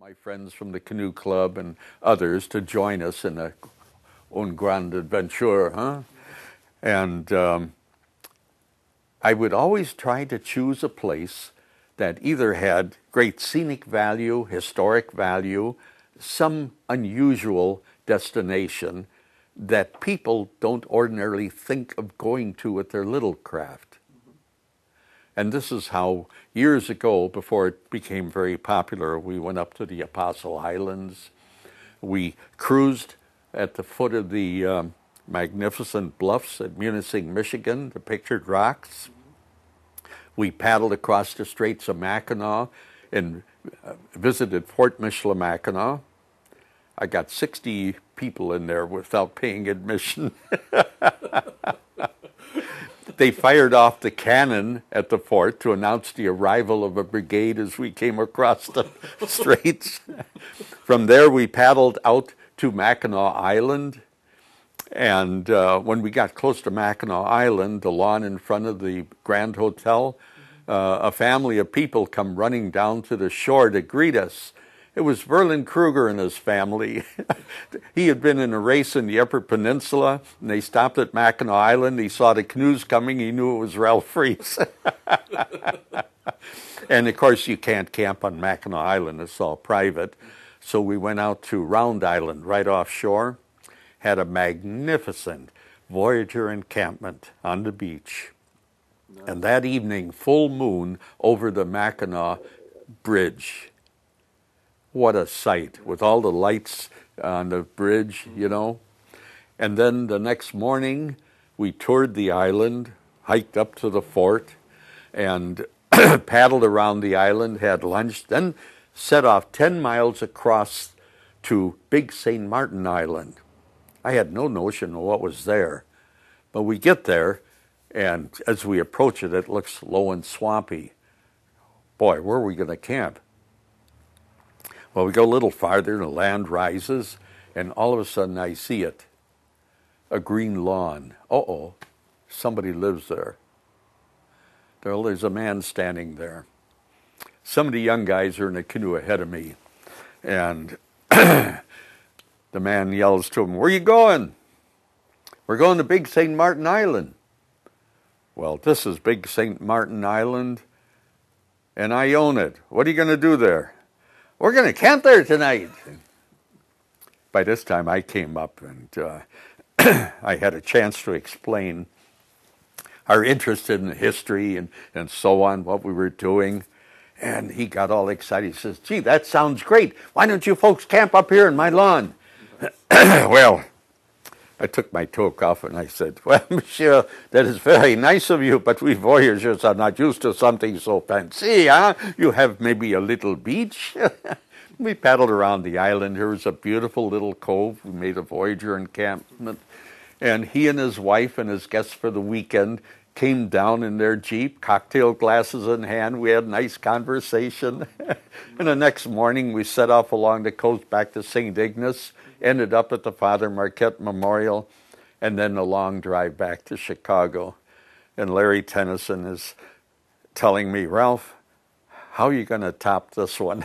my friends from the Canoe Club and others to join us in a un grande adventure, huh? And I would always try to choose a place that either had great scenic value, historic value, some unusual destination that people don't ordinarily think of going to with their little craft. And this is how, years ago, before it became very popular, we went up to the Apostle Islands. We cruised at the foot of the magnificent bluffs at Munising, Michigan, the pictured rocks. We paddled across the Straits of Mackinac and visited Fort Michilimackinac. I got 60 people in there without paying admission. They fired off the cannon at the fort to announce the arrival of a brigade as we came across the straits. From there, we paddled out to Mackinac Island. And when we got close to Mackinac Island, the lawn in front of the Grand Hotel, a family of people come running down to the shore to greet us. It was Verlin Kruger and his family. He had been in a race in the Upper Peninsula, and they stopped at Mackinac Island. He saw the canoes coming. He knew it was Ralph Frese. And, of course, you can't camp on Mackinac Island. It's all private. So we went out to Round Island right offshore, had a magnificent Voyageur encampment on the beach. Nice. And that evening, full moon over the Mackinac Bridge. What a sight, with all the lights on the bridge, you know. And then the next morning, we toured the island, hiked up to the fort, and paddled around the island, had lunch, then set off 10 miles across to Big St. Martin Island. I had no notion of what was there. But we get there, and as we approach it, it looks low and swampy. Boy, where are we going to camp? Well, we go a little farther, and the land rises, and all of a sudden I see it. A green lawn. Uh-oh, somebody lives there. There's a man standing there. Some of the young guys are in a canoe ahead of me, and the man yells to him, "Where are you going?" "We're going to Big St. Martin Island." "Well, this is Big St. Martin Island, and I own it. What are you going to do there?" "We're going to camp there tonight." By this time, I came up, and I had a chance to explain our interest in history and so on, what we were doing. And he got all excited. He says, "Gee, that sounds great. Why don't you folks camp up here in my lawn?" Well, I took my toque off and I said, "Well, monsieur, that is very nice of you, but we voyageurs are not used to something so fancy, huh? You have maybe a little beach?" We paddled around the island. Here was a beautiful little cove. We made a Voyageur encampment. And he and his wife and his guests for the weekend came down in their Jeep, cocktail glasses in hand. We had nice conversation. And the next morning, we set off along the coast back to St. Ignace, ended up at the Father Marquette Memorial, and then a long drive back to Chicago. And Larry Tennyson is telling me, "Ralph, how are you going to top this one?"